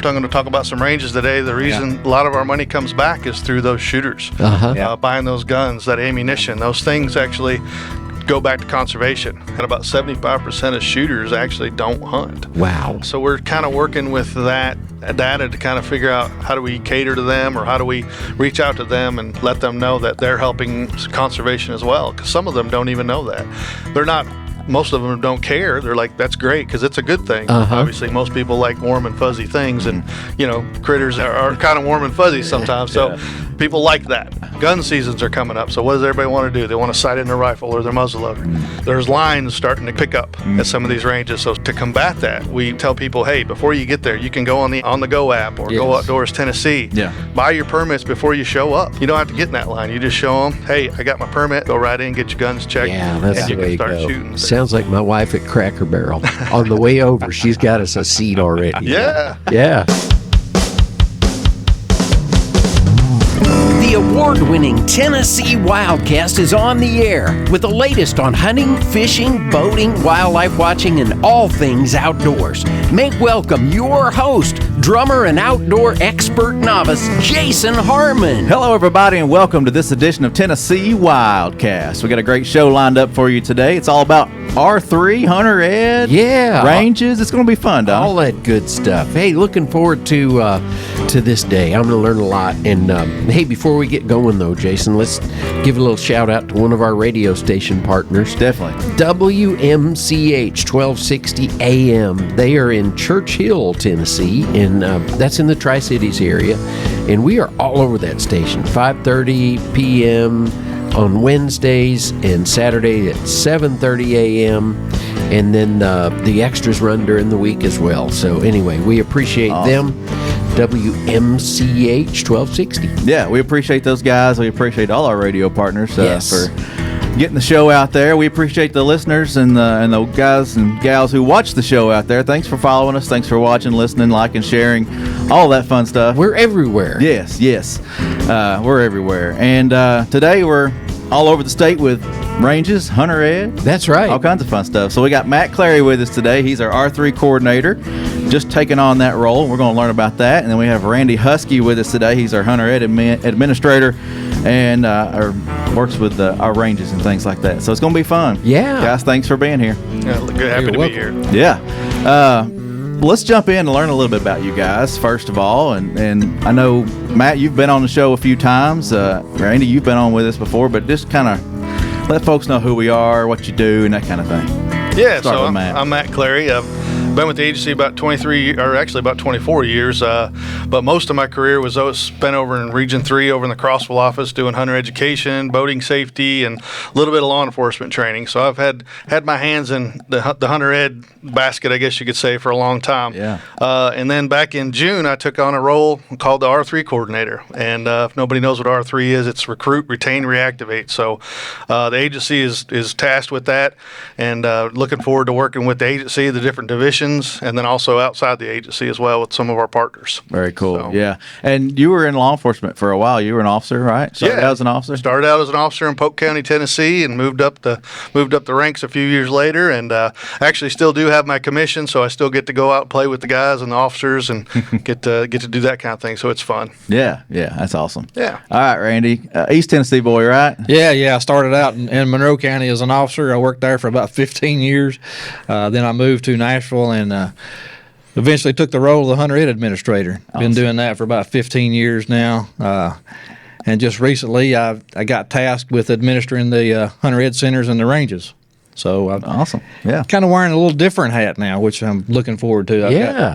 we're going to talk about some ranges today. The reason a lot of our money comes back is through those shooters, buying those guns, that ammunition. Those things actually go back to conservation, and about 75% of shooters actually don't hunt. Wow. So we're kind of working with that data to kind of figure out how do we cater to them, or how do we reach out to them and let them know that they're helping conservation as well, because some of them don't even know that. Most of them don't care. They're like, that's great because it's a good thing. Obviously, most people like warm and fuzzy things, and critters are kind of warm and fuzzy sometimes. So people like that. Gun seasons are coming up. So what does everybody want to do? They want to sight in their rifle or their muzzleloader. There's lines starting to pick up at some of these ranges. So to combat that, we tell people, hey, before you get there, you can go on the Go app or Go Outdoors Tennessee. Buy your permits before you show up. You don't have to get in that line. You just show them, hey, I got my permit. Go right in, get your guns checked. Yeah, that's and the you way can start to go. shooting. Sounds like my wife at Cracker Barrel. On the way over, she's got us a seat already. Yeah. The award-winning Tennessee WildCast is on the air with the latest on hunting, fishing, boating, wildlife watching, and all things outdoors. Make welcome your host, drummer and outdoor expert novice, Jason Harmon. Hello, everybody, and welcome to this edition of Tennessee WildCast. We got a great show lined up for you today. It's all about R3, Hunter Ed, ranges. It's going to be fun, Don. All that good stuff. Hey, looking forward to this day. I'm going to learn a lot. And hey, before we get going, though, Jason, let's give a little shout out to one of our radio station partners. Definitely. WMCH 1260 AM. They are in Church Hill, Tennessee, and that's in the Tri-Cities area. And we are all over that station, 5:30 p.m. on Wednesdays and Saturday at 7:30 a.m. And then the extras run during the week as well. So anyway, we appreciate them. WMCH 1260. Yeah, we appreciate those guys. We appreciate all our radio partners Yes. for getting the show out there. We appreciate the listeners and the guys and gals who watch the show out there. Thanks for following us. Thanks for watching, listening, liking, sharing, all that fun stuff. We're everywhere. Yes. We're everywhere. And today we're all over the state with ranges, Hunter Ed. That's right. All kinds of fun stuff. So we got Matt Clarey with us today. He's our R3 coordinator, just taking on that role. We're going to learn about that. And then we have Randy Husky with us today. He's our Hunter Ed administrator and works with our ranges and things like that. So it's going to be fun. Yeah. Guys, thanks for being here. Happy to be here. Yeah. Let's jump in and learn a little bit about you guys, first of all. And I know, Matt, you've been on the show a few times. Randy, you've been on with us before, but just kind of let folks know who we are, what you do, and that kind of thing. Yeah, so I'm Matt Clarey. I've been with the agency about 24 years, but most of my career was spent over in Region 3 over in the Crossville office doing hunter education, boating safety, and a little bit of law enforcement training. So I've had my hands in the Hunter Ed basket, I guess you could say, for a long time. Yeah. And then back in June, I took on a role called the R3 coordinator. And if nobody knows what R3 is, it's recruit, retain, reactivate. So the agency is tasked with that, and looking forward to working with the agency, the different divisions, and then also outside the agency as well with some of our partners. Very cool. So, yeah. And you were in law enforcement for a while. You were an officer, right? Started out as an officer? Started out as an officer in Polk County, Tennessee, and moved up the ranks a few years later, and actually still do have my commission, so I still get to go out and play with the guys and the officers and get to do that kind of thing. So it's fun. Yeah, that's awesome. Yeah. All right, Randy, East Tennessee boy, right? Yeah. I started out in Monroe County as an officer. I worked there for about 15 years. Then I moved to Nashville and eventually took the role of the Hunter Ed administrator. Awesome. Been doing that for about 15 years now. And just recently I got tasked with administering the Hunter Ed centers and the ranges. So awesome. Yeah. Kind of wearing a little different hat now, which I'm looking forward to.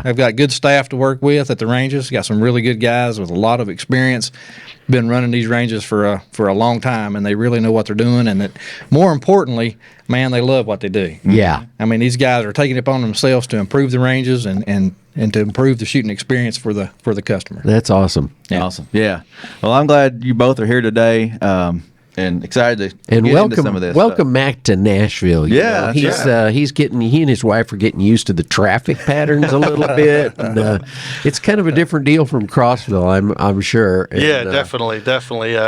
I've got good staff to work with at the ranges. Got some really good guys with a lot of experience. Been running these ranges for a long time, and they really know what they're doing. And that, more importantly, man, they love what they do. Yeah. I mean, these guys are taking it upon themselves to improve the ranges and to improve the shooting experience for the customer. That's awesome. Yeah. Awesome. Yeah. Well, I'm glad you both are here today. and excited to and get welcome into some of this. welcome Mac to Nashville. You Yeah, know. He's getting, he and his wife are getting used to the traffic patterns a little bit, and it's kind of a different deal from Crossville, I'm sure. And, yeah, definitely.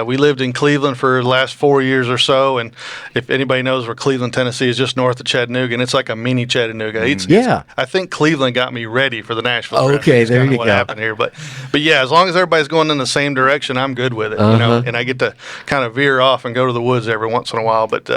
We lived in Cleveland for the last 4 years or so, and if anybody knows where Cleveland, Tennessee is, just north of Chattanooga, and it's like a mini Chattanooga. I think Cleveland got me ready for the Nashville. Okay, there you what go. happened here, but yeah, as long as everybody's going in the same direction, I'm good with it. You know, and I get to kind of veer off and go to the woods every once in a while. But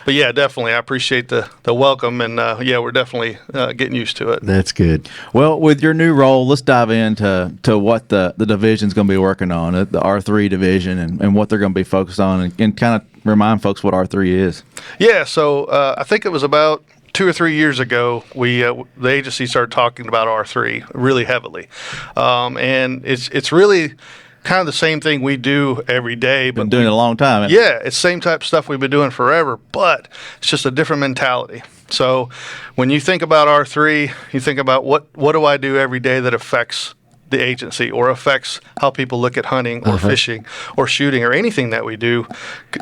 yeah, definitely, I appreciate the welcome, and yeah, we're definitely getting used to it. That's good. Well, with your new role, let's dive into what the division's going to be working on, the R3 division, and what they're going to be focused on, and kind of remind folks what R3 is. Yeah, so I think it was about 2 or 3 years ago, the agency started talking about R3 really heavily, and it's really kind of the same thing we do every day. Been doing it a long time. Yeah, it's the same type of stuff we've been doing forever, but it's just a different mentality. So when you think about R3, you think about what do I do every day that affects the agency or affects how people look at hunting or fishing or shooting or anything that we do,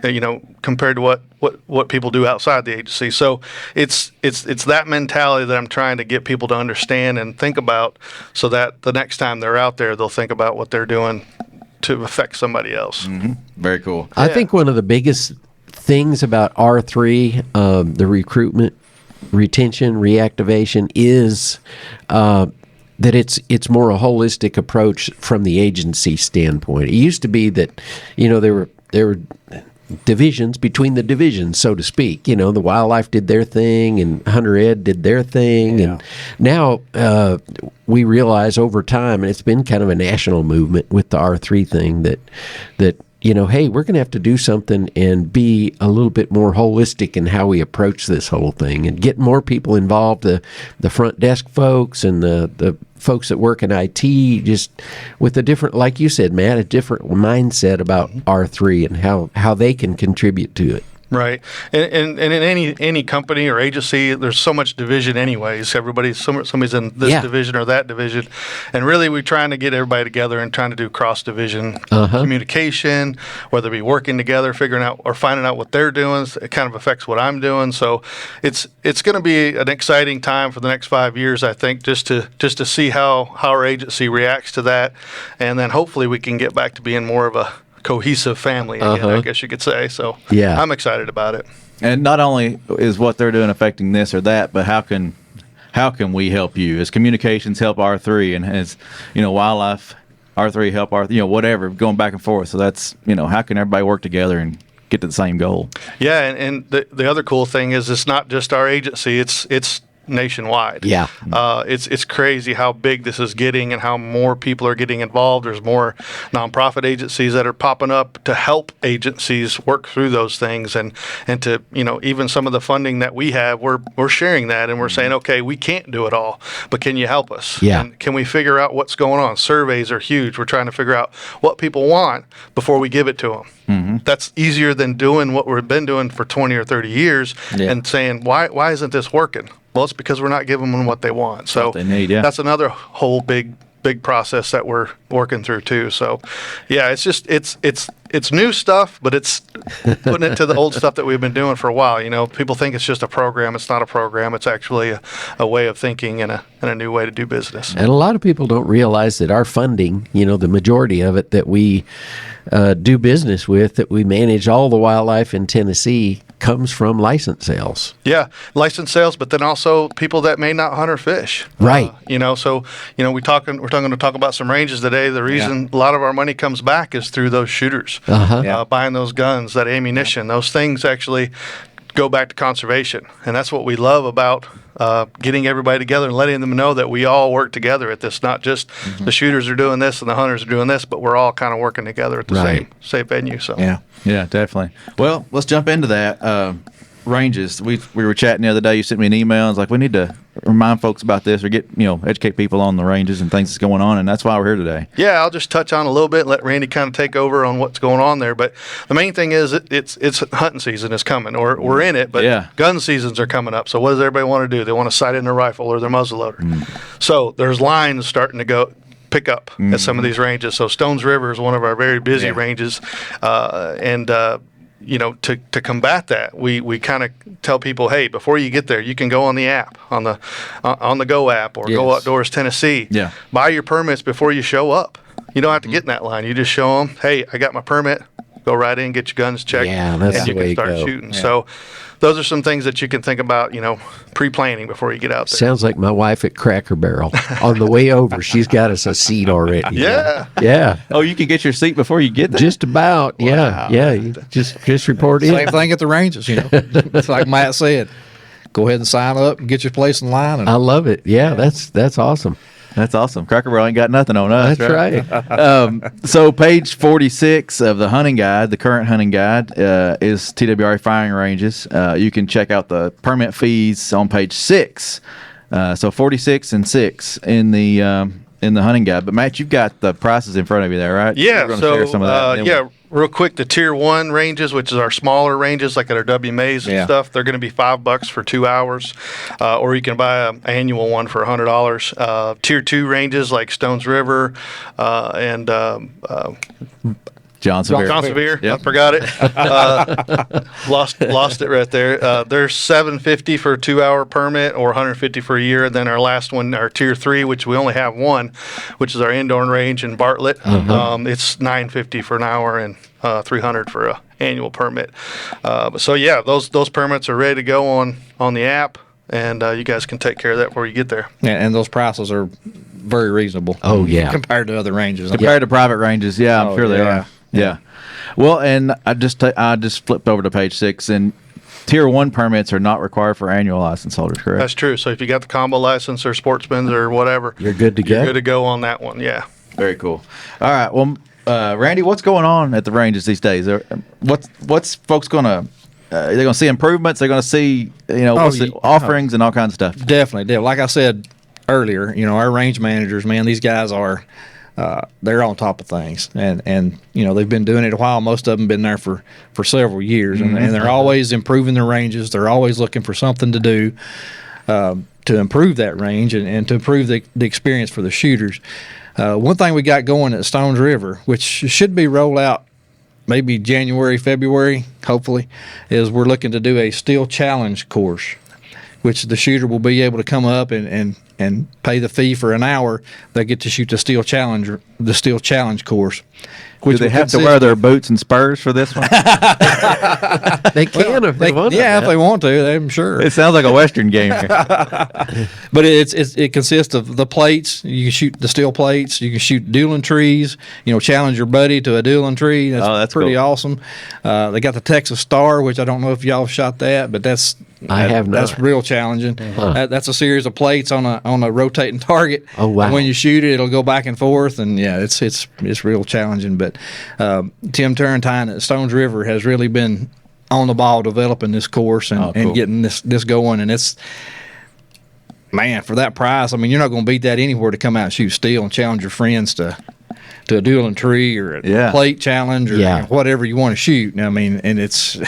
you know, compared to what people do outside the agency. So it's that mentality that I'm trying to get people to understand and think about, so that the next time they're out there, they'll think about what they're doing to affect somebody else. Mm-hmm. Very cool. I think one of the biggest things about R3, the recruitment, retention, reactivation, is that it's more a holistic approach from the agency standpoint. It used to be that, you know, there were divisions between the divisions, so to speak. You know, the wildlife did their thing and Hunter Ed did their thing. Yeah. And now we realize over time, and it's been kind of a national movement with the R3 thing, that you know, hey, we're going to have to do something and be a little bit more holistic in how we approach this whole thing and get more people involved, the front desk folks and the folks that work in IT, just with a different, like you said, Matt, a different mindset about R3 and how they can contribute to it. Right, and in any company or agency, there's so much division anyways. Somebody's in this division or that division, and really we're trying to get everybody together and trying to do cross-division communication, whether it be working together, figuring out or finding out what they're doing. It kind of affects what I'm doing. So it's going to be an exciting time for the next 5 years, I think, just to see how our agency reacts to that, and then hopefully we can get back to being more of a cohesive family again, I guess you could say. So yeah, I'm excited about it. And not only is what they're doing affecting this or that, but how can we help you? As communications help R3, and as, you know, wildlife, R3 help R3, you know, whatever, going back and forth. So that's, you know, how can everybody work together and get to the same goal? Yeah, and the other cool thing is it's not just our agency, it's nationwide. Yeah. It's crazy how big this is getting and how more people are getting involved. There's more nonprofit agencies that are popping up to help agencies work through those things, and to, you know, even some of the funding that we have, we're sharing that, and we're saying, okay, we can't do it all, but can you help us? Yeah. And can we figure out what's going on? Surveys are huge. We're trying to figure out what people want before we give it to them. Mm-hmm. That's easier than doing what we've been doing for 20 or 30 years and saying, why isn't this working? Well, it's because we're not giving them what they want. So what they need, that's another whole big process that we're working through too. So yeah, it's just it's new stuff, but it's putting it to the old stuff that we've been doing for a while. You know, people think it's just a program. It's not a program. It's actually a way of thinking and a new way to do business. And a lot of people don't realize that our funding, you know, the majority of it that we do business with, that we manage all the wildlife in Tennessee, comes from license sales. Yeah, license sales, but then also people that may not hunt or fish. Right. You know, so, you know, we're going to talk about some ranges today. The reason a lot of our money comes back is through those shooters, buying those guns, that ammunition. Those things actually go back to conservation, and that's what we love about getting everybody together and letting them know that we all work together at this. Not just the shooters are doing this and the hunters are doing this, but we're all kind of working together at the same venue. So yeah, definitely. Well, let's jump into that. Ranges. We were chatting the other day. You sent me an email. It's like, we need to remind folks about this, or educate people on the ranges and things that's going on, and that's why we're here today. Yeah, I'll just touch on a little bit and let Randy kind of take over on what's going on there. But the main thing is it's hunting season is coming, or we're in it, but gun seasons are coming up. So what does everybody want to do? They want to sight in their rifle or their muzzleloader. So there's lines starting to pick up at some of these ranges. So Stones River is one of our very busy ranges, and to combat that, we kind of tell people, hey, before you get there, you can go on the app, on the Go app, or Go Outdoors Tennessee. Yeah. Buy your permits before you show up. You don't have to get in that line. You just show them, hey, I got my permit. Go right in, get your guns checked, Yeah, that's and the you way can to start go. shooting. Yeah. So those are some things that you can think about, pre-planning before you get out there. Sounds like my wife at Cracker Barrel. On the way over, she's got us a seat already. Yeah. Yeah. Oh, you can get your seat before you get there? Just about. Yeah. Yeah. You just report in. Same thing at the ranges, It's like Matt said. Go ahead and sign up and get your place in line. And I love it. Yeah, that's awesome. That's awesome. Cracker Barrel ain't got nothing on us. That's right. So page 46 of the hunting guide, the current hunting guide, is TWRA firing ranges. You can check out the permit fees on page 6. So 46 and 6 in the hunting guide. But Matt, you've got the prices in front of you there, right? Yeah. You're gonna So share some of that. real quick, the tier 1 ranges, which is our smaller ranges, like at our WMAs and Yeah. stuff, they're going to be $5 for 2 hours, or you can buy an annual one for $100. Tier 2 ranges like Stones River and John Severe. John Severe. Yep. I forgot it. Lost it right there. They're $750 for a 2-hour permit, or $150 for a year. And then our last one, our tier 3, which we only have one, which is our indoor range in Bartlett. It's $950 for an hour and $300 for a annual permit. So yeah, those permits are ready to go on the app, and you guys can take care of that before you get there. and those prices are very reasonable. Oh, yeah. Compared to other ranges. Compared to private ranges, yeah, I'm Oh, sure they yeah. are. Yeah. Well, and I just flipped over to page 6, and tier 1 permits are not required for annual license holders, correct? That's true. So if you got the combo license or sportsman's or whatever, You're good to go. You're good to go on that one. Yeah. Very cool. All right. Well, Randy, what's going on at the ranges these days? What's folks gonna? They're gonna see improvements. They're gonna see what's the offerings and all kinds of stuff. Definitely. Like I said earlier, our range managers, man, these guys are they're on top of things, and they've been doing it a while. Most of them been there for several years, and they're always improving their ranges. They're always looking for something to do to improve that range and to improve the experience for the shooters. One thing we got going at Stones River, which should be rolled out maybe January, February, hopefully, is we're looking to do a steel challenge course, which the shooter will be able to come up and pay the fee for an hour. They get to shoot the steel challenge course. Do they have to wear their boots and spurs for this one? They can if they want. Yeah, if they want to, I'm sure. It sounds like a Western game here. But it consists of the plates. You can shoot the steel plates. You can shoot dueling trees. Challenge your buddy to a dueling tree. That's pretty cool. awesome. They got the Texas Star, which I don't know if y'all have shot that, but that's real challenging. That's a series of plates on a rotating target. Oh, wow. And when you shoot it, it'll go back and forth, and yeah, it's real challenging. But Tim Turrentine at Stones River has really been on the ball developing this course and cool. getting this going, and it's. Man, for that price, I mean, you're not going to beat that anywhere to come out and shoot steel and challenge your friends to a dueling tree or a plate challenge or whatever you want to shoot. I mean, and it's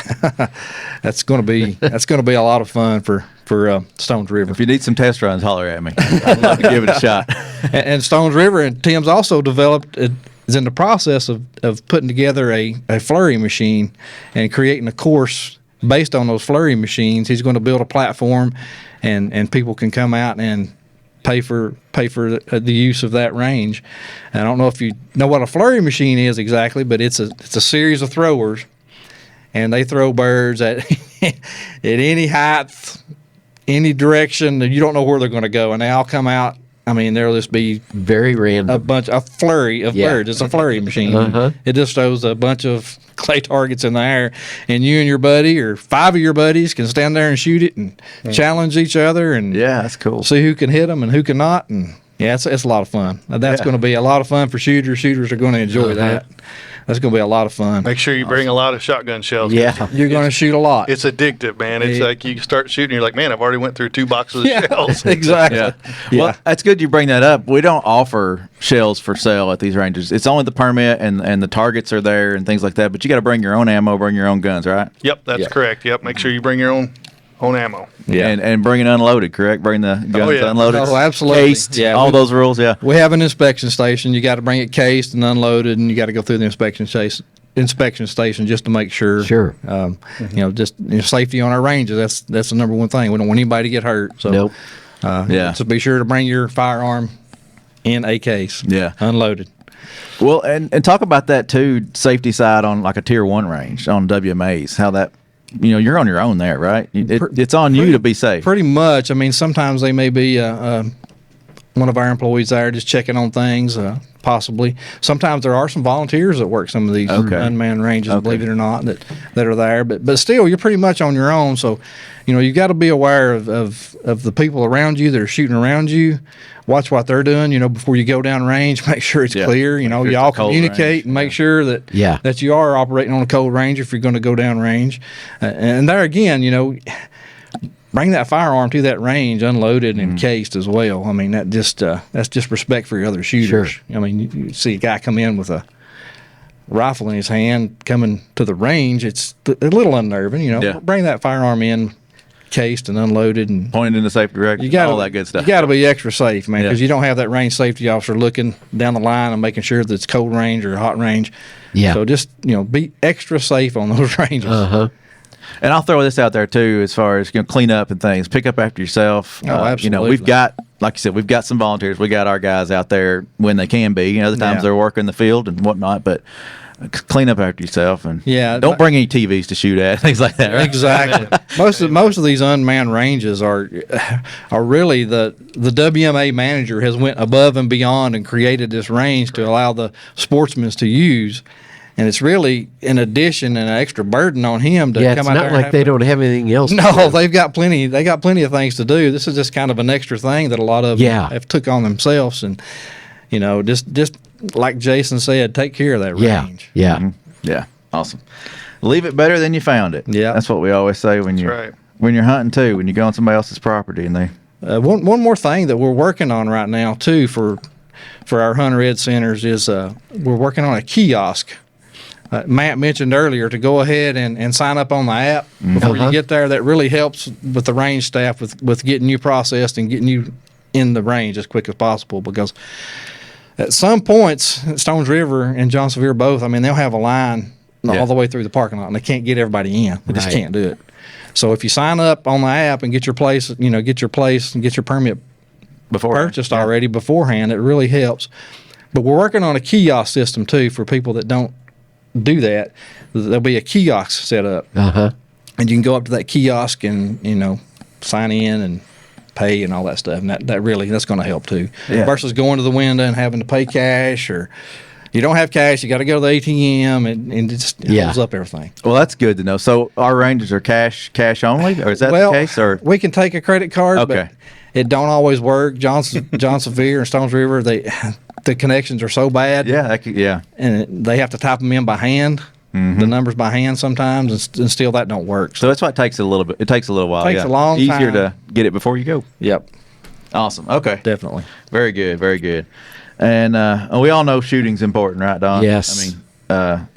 that's going to be a lot of fun for Stones River. If you need some test runs, holler at me. I'd love to give it a shot. And Stones River, and Tim's also developed is in the process of putting together a flurry machine and creating a course based on those flurry machines. He's going to build a platform, and people can come out and pay for the use of that range. And I don't know if you know what a flurry machine is exactly, but it's a series of throwers, and they throw birds at at any height, any direction. You don't know where they're going to go, and they all come out. I mean, there'll just be very random a flurry of birds. It's a flurry machine. It just throws a bunch of clay targets in the air, and you and your buddy or 5 of your buddies can stand there and shoot it and challenge each other and that's cool. See who can hit them and who cannot. And yeah, it's a lot of fun. That's going to be a lot of fun for shooters. Shooters are going to enjoy that. That's going to be a lot of fun. Make sure you bring a lot of shotgun shells. Yeah. You're going to shoot a lot. It's addictive, man. It's like you start shooting, you're like, man, I've already went through 2 boxes of shells. Exactly. Well, that's good you bring that up. We don't offer shells for sale at these ranges. It's only the permit and the targets are there and things like that. But you got to bring your own ammo, bring your own guns, right? Yep, that's correct. Yep, make sure you bring your own ammo. Yeah, and bring it unloaded, correct? Bring the guns unloaded. Oh, absolutely. Cased, all those rules, We have an inspection station. You got to bring it cased and unloaded, and you got to go through the inspection inspection station just to make sure. Sure. Just safety on our ranges. That's the number one thing. We don't want anybody to get hurt. So, Nope. So be sure to bring your firearm in a case. Yeah. Unloaded. Well, and talk about that too, safety side on like a tier 1 range on WMAs, how that, you're on your own there, right? It's on you to be safe. Pretty much. I mean, sometimes they may be one of our employees there just checking on things, possibly. Sometimes there are some volunteers that work some of these unmanned ranges, believe it or not, that are there. But still, you're pretty much on your own. So, you've got to be aware of the people around you that are shooting around you. Watch what they're doing, before you go down range. Make sure it's clear. Y'all communicate and make sure that that you are operating on a cold range if you're going to go down range. And there again, bring that firearm to that range unloaded and cased as well. I mean, that's just respect for your other shooters. Sure. I mean, you see a guy come in with a rifle in his hand coming to the range. It's a little unnerving. Bring that firearm in cased and unloaded and pointed in the safe direction, all that good stuff. You got to be extra safe, man, because you don't have that range safety officer looking down the line and making sure that it's cold range or hot range. Yeah. So just be extra safe on those ranges. And I'll throw this out there too, as far as clean up and things. Pick up after yourself. Oh, absolutely. We've got, like you said, we've got some volunteers. We got our guys out there when they can be. Other times they're working the field and whatnot, but clean up after yourself and don't bring any TVs to shoot at, things like that. Right? Exactly. most of these unmanned ranges are really the WMA manager has went above and beyond and created this range to allow the sportsmen to use. And it's really an addition and an extra burden on him to come out there. It's not like they don't have anything else. No, they've got plenty. They got plenty of things to do. This is just kind of an extra thing that a lot of them have took on themselves. And just like Jason said, take care of that range. Yeah. Mm-hmm. Yeah. Awesome. Leave it better than you found it. Yeah. That's what we always say when you're hunting too. When you go on somebody else's property and they. One more thing that we're working on right now too for our hunter ed centers is we're working on a kiosk. Matt mentioned earlier to go ahead and sign up on the app before you get there. That really helps with the range staff with getting you processed and getting you in the range as quick as possible, because at some points, Stones River and John Sevier both, I mean, they'll have a line all the way through the parking lot, and they can't get everybody in. They just can't do it. So if you sign up on the app and get your place and get your permit purchased already beforehand, it really helps. But we're working on a kiosk system too for people that don't do that. There'll be a kiosk set up, and you can go up to that kiosk and sign in and pay and all that stuff, and that's going to help too. Versus going to the window and having to pay cash, or you don't have cash, you got to go to the ATM, and it just holds up everything. Well, that's good to know. So our ranges are cash only, or is that the case? Or we can take a credit card, but it don't always work. John Sevier and Stones River, the connections are so bad. And they have to type them in by hand, the numbers by hand sometimes, and still that don't work. So that's why it takes a little bit. It takes a little while. It takes a long time. Easier to get it before you go. Yep. Awesome. Okay. Definitely. Very good. Very good. And we all know shooting's important, right, Don? Yes. I mean,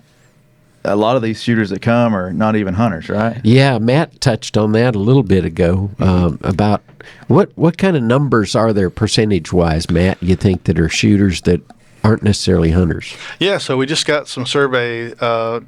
a lot of these shooters that come are not even hunters, right? Yeah, Matt touched on that a little bit ago about what kind of numbers are there percentage-wise, Matt, you think, that are shooters that aren't necessarily hunters? Yeah, so we just got some survey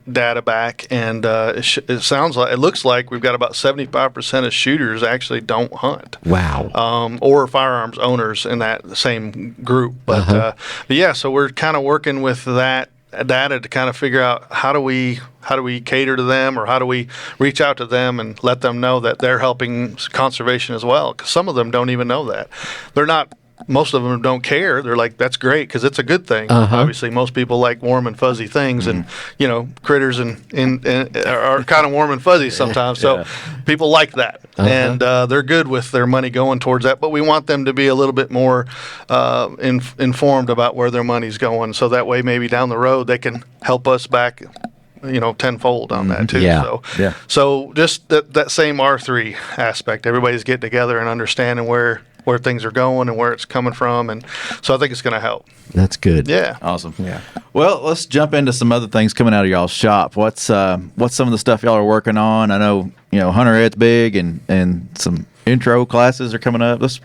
data back, and it looks like we've got about 75% of shooters actually don't hunt. Wow. Or firearms owners in that same group. But yeah, so we're kind of working with that data to kind of figure out how do we cater to them, or how do we reach out to them and let them know that they're helping conservation as well, because some of them don't even know that. Most of them don't care. They're like, that's great because it's a good thing. Obviously, most people like warm and fuzzy things, and critters and are kind of warm and fuzzy sometimes. So people like that, and they're good with their money going towards that. But we want them to be a little bit more informed about where their money's going, so that way maybe down the road they can help us back tenfold on that too. So just that same R3 aspect, everybody's getting together and understanding where things are going and where it's coming from, and so I think it's going to help. That's good. Yeah. Awesome. Yeah. Well, let's jump into some other things coming out of y'all's shop. What's some of the stuff y'all are working on? I know Hunter Ed's big, and some intro classes are coming up. That's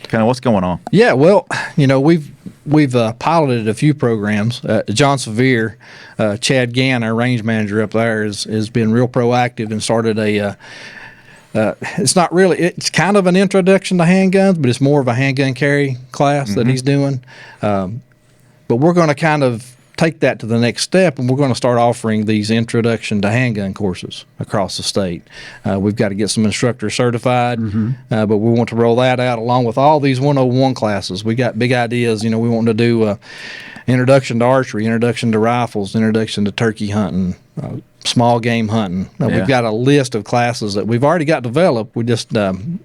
kind of what's going on. Yeah. Well, we've we've piloted a few programs. John Severe, Chad Gann, our range manager up there, has been real proactive and started a. It's not really. It's kind of an introduction to handguns, but it's more of a handgun carry class that he's doing. But we're going to kind of take that to the next step, and we're going to start offering these introduction to handgun courses across the state. We've got to get some instructors certified, but we want to roll that out along with all these 101 classes. We got big ideas. We want to do introduction to archery, introduction to rifles, introduction to turkey hunting, small game hunting. We've got a list of classes that we've already got developed. We just need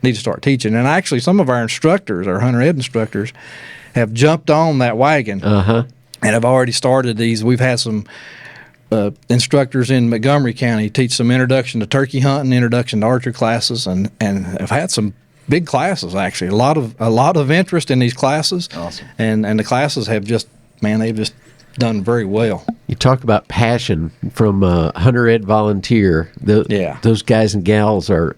to start teaching. And actually, some of our instructors, our hunter ed instructors, have jumped on that wagon and have already started these. We've had some instructors in Montgomery County teach some introduction to turkey hunting, introduction to archery classes, and have had some big classes, actually. A lot of interest in these classes. Awesome. And the classes have they've just done very well. You talk about passion from Hunter Ed Volunteer. Those guys and gals are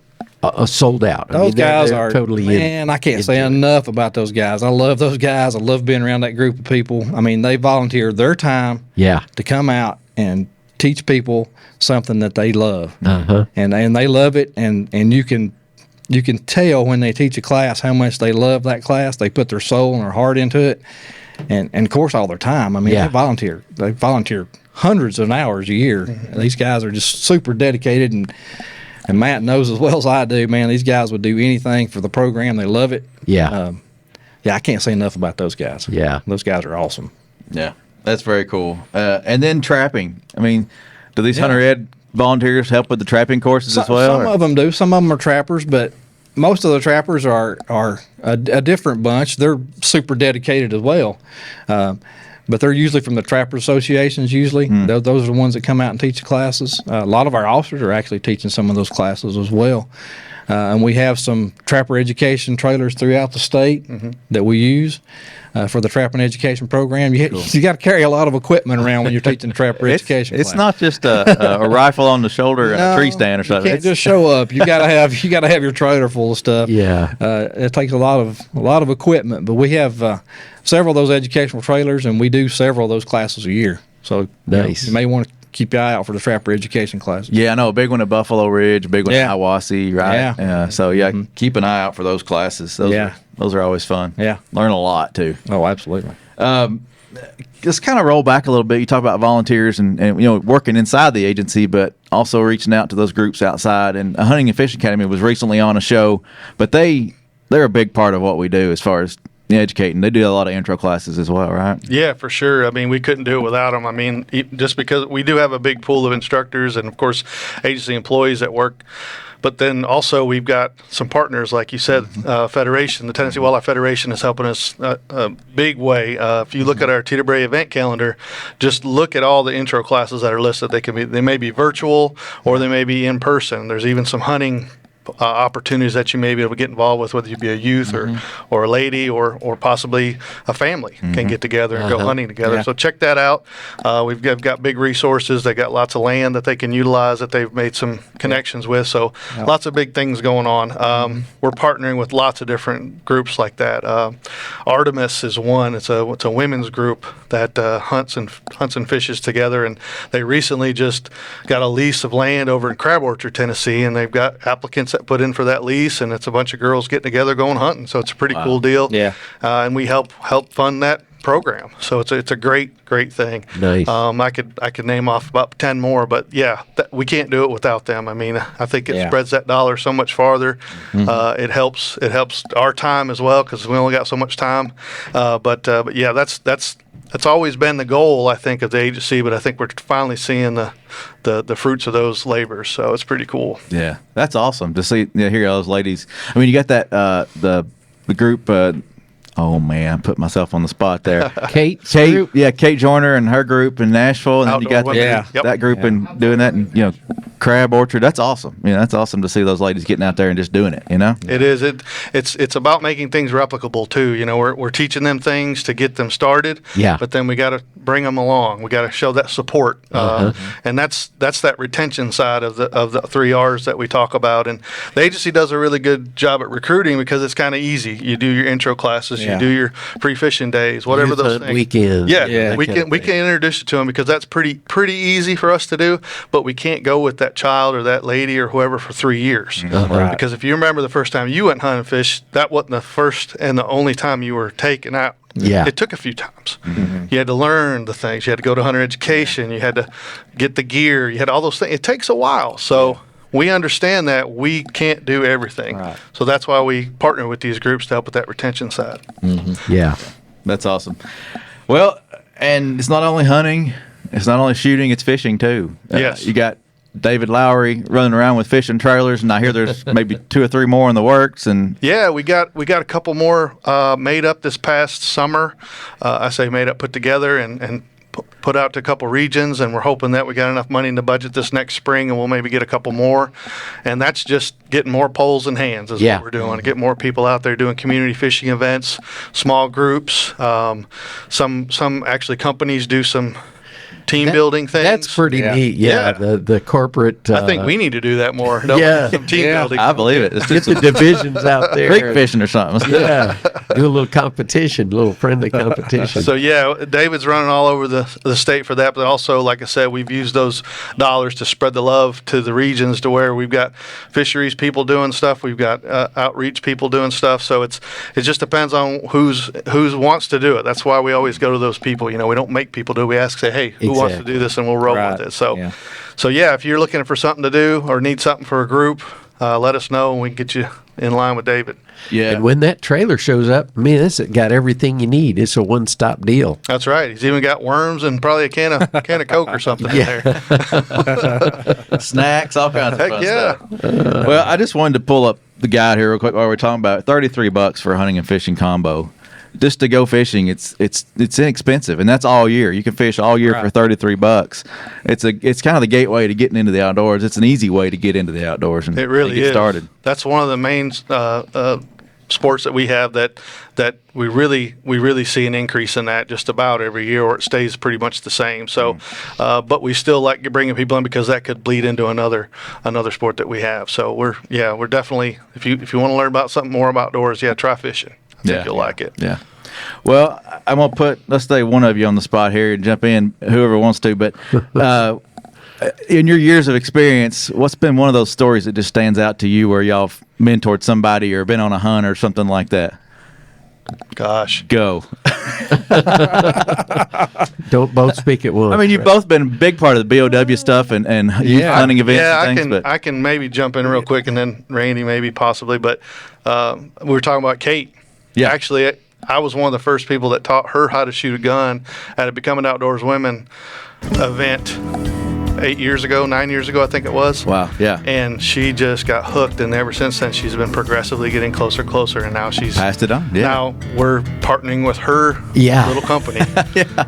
sold out. Those guys are totally in. I can't say enough about those guys. I love those guys. I love being around that group of people. I mean, they volunteer their time to come out and teach people something that they love, and they love it. And you can tell when they teach a class how much they love that class. They put their soul and their heart into it, and of course all their time. I mean, they volunteer hundreds of hours a year. These guys are just super dedicated, and Matt knows as well as I do, man, these guys would do anything for the program. They love it. I can't say enough about those guys. Those guys are awesome. Yeah, that's very cool. And then trapping. I mean, do these hunter ed volunteers help with the trapping courses as well? Some of them do. Some of them are trappers, but most of the trappers are a different bunch. They're super dedicated as well. But they're usually from the trapper associations usually. Those are the ones that come out and teach the classes. A lot of our officers are actually teaching some of those classes as well. And we have some trapper education trailers throughout the state that we use for the trapping education program. You got to carry a lot of equipment around when you're teaching the trapper education It's class. not just a rifle on the shoulder and a tree stand or something. You can't just show up. You got to have your trailer full of stuff. It takes a lot of equipment, but we have several of those educational trailers, and we do several of those classes a year. So nice. You may want to keep your eye out for the trapper education classes. Yeah, I know. A big one at Buffalo Ridge, a big one at Hiawassee, right? Yeah. So, keep an eye out for those classes. Those are always fun. Yeah. Learn a lot, too. Oh, absolutely. Just kind of roll back a little bit. You talk about volunteers and working inside the agency, but also reaching out to those groups outside. And a Hunting and Fishing Academy was recently on a show, but they're a big part of what we do as far as educating. They do a lot of intro classes as well, right? Yeah, for sure. I mean, we couldn't do it without them. I mean, just because we do have a big pool of instructors and, of course, agency employees that work. But then also we've got some partners, like you said, Federation. The Tennessee Wildlife Federation is helping us a big way. If you look at our Teterbray event calendar, just look at all the intro classes that are listed. They may be virtual or they may be in person. There's even some hunting opportunities that you may be able to get involved with, whether you be a youth or a lady or possibly a family can get together and go hunting together. So check that out. We've got big resources. They got lots of land that they can utilize that they've made some connections with. So lots of big things going on. We're partnering with lots of different groups like that. Artemis is one. It's a women's group that hunts and fishes together, and they recently just got a lease of land over in Crab Orchard, Tennessee, and they've got applicants that put in for that lease, and it's a bunch of girls getting together going hunting. So it's a pretty cool deal. And we help fund that program. So it's a great thing. Nice. I could name off about 10 more, but we can't do it without them. I mean, I think it spreads that dollar so much farther. It helps our time as well, because we only got so much time. But that's always been the goal, I think, of the agency. But I think we're finally seeing the fruits of those labors. So it's pretty cool. Yeah, that's awesome to see. Hear all those ladies. I mean, you got that the group. Oh man, I put myself on the spot there. Kate, Kate Joyner and her group in Nashville, and then you got that group and doing that, and crab orchard. That's awesome. That's awesome to see those ladies getting out there and just doing it. It is. It's about making things replicable too. We're teaching them things to get them started. Yeah. But then we got to bring them along. We got to show that support, and that's that retention side of the 3 R's that we talk about. And the agency does a really good job at recruiting because it's kind of easy. You do your intro classes, you do your pre-fishing days, whatever Youth those hunt things. weekends. Yeah, we can introduce you to them because that's pretty easy for us to do. But we can't go with that child or that lady or whoever for 3 years. Right. Because if you remember the first time you went hunting fish, that wasn't the first and the only time you were taken out. Yeah. It took a few times. You had to learn the things. You had to go to hunter education. You had to get the gear. You had all those things. It takes a while. So we understand that we can't do everything. Right. So that's why we partner with these groups to help with that retention side. Yeah. That's awesome. Well, and it's not only hunting, it's not only shooting, it's fishing too. Yes. You got David Lowry running around with fishing trailers, and I hear there's maybe 2 or 3 more in the works. And yeah, we got a couple more made up this past summer. I say made up, put together, and put out to a couple regions, and we're hoping that we got enough money in the budget this next spring, and we'll maybe get a couple more. And that's just getting more poles in hands is what we're doing. Get more people out there doing community fishing events, small groups. Some actually companies do some team building things. That's pretty neat. Yeah. The corporate. I think we need to do that more. Some team building. I believe it. It's Get just the divisions out there. creek fishing or something. Yeah. Do a little competition, a little friendly competition. So David's running all over the state for that, but also, like I said, we've used those dollars to spread the love to the regions to where we've got fisheries people doing stuff, we've got outreach people doing stuff. So it just depends on who's wants to do it. That's why we always go to those people. We don't make people do it. We ask, say, hey, who wants to do this, and we'll roll with it. So, if you're looking for something to do or need something for a group, let us know, and we can get you in line with David. Yeah. And when that trailer shows up, it's got everything you need. It's a one-stop deal. That's right. He's even got worms and probably a can of Coke or something in there. Snacks, all kinds of Heck fun yeah. stuff. Well, I just wanted to pull up the guide here real quick while we're talking about it. $33 for a hunting and fishing combo. Just to go fishing, it's inexpensive, and that's all year. You can fish all year for $33. It's kind of the gateway to getting into the outdoors. It's an easy way to get into the outdoors and it really get is. started. That's one of the main sports that we have that we really see an increase in that just about every year, or it stays pretty much the same. So, but we still like bringing people in because that could bleed into another sport that we have. So we're definitely, if you want to learn about something more about outdoors, try fishing. I think you'll like it. Yeah. Well, I'm going to put, let's say, one of you on the spot here and jump in, whoever wants to. But in your years of experience, what's been one of those stories that just stands out to you where y'all have mentored somebody or been on a hunt or something like that? Gosh. Go. Don't both speak at once. I mean, you've both been a big part of the BOW stuff and youth hunting events and things. I can maybe jump in real quick, and then Randy maybe possibly. But we were talking about Kate. Yeah. Actually, I was one of the first people that taught her how to shoot a gun at a Becoming Outdoors Women event 9 years ago, I think it was. Wow, yeah. And she just got hooked, and ever since then, she's been progressively getting closer, and now she's passed it on. Yeah. Now we're partnering with her little company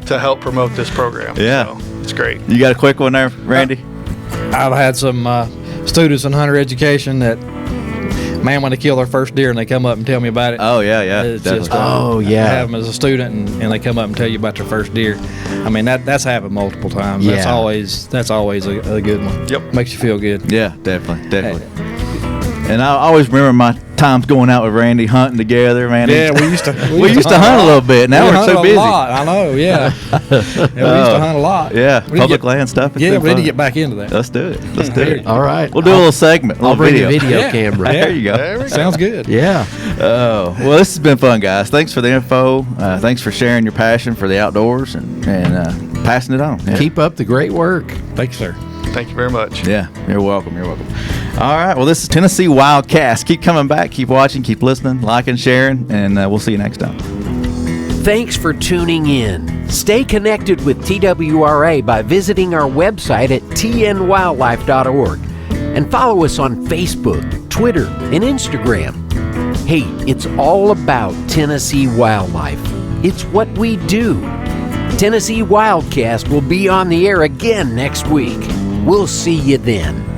to help promote this program. Yeah. So it's great. You got a quick one there, Randy? I've had some students in hunter education that, man, when they kill their first deer and they come up and tell me about it. Oh, yeah. It's definitely. just, I have them as a student and they come up and tell you about their first deer. I mean, that's happened multiple times. Yeah. That's always a good one. Yep. Makes you feel good. Yeah, definitely. And I always remember my times going out with Randy hunting together, man. Yeah, we used to hunt a little bit. Now we're so busy. A lot. I know, yeah. We used to hunt a lot. Yeah, public land stuff. Yeah, we need to get back into that. Let's do it. All right. We'll do a little segment. I'll bring a video Yeah. camera. There you go. There we go. Sounds good. Yeah. Oh, well, this has been fun, guys. Thanks for the info. Thanks for sharing your passion for the outdoors and passing it on. Yeah. Keep up the great work. Thanks, sir. Thank you very much. Yeah, you're welcome. All right, well, this is Tennessee WildCast. Keep coming back, keep watching, keep listening, liking, sharing, and we'll see you next time. Thanks for tuning in. Stay connected with TWRA by visiting our website at tnwildlife.org and follow us on Facebook, Twitter, and Instagram. Hey, it's all about Tennessee wildlife. It's what we do. Tennessee WildCast will be on the air again next week. We'll see you then.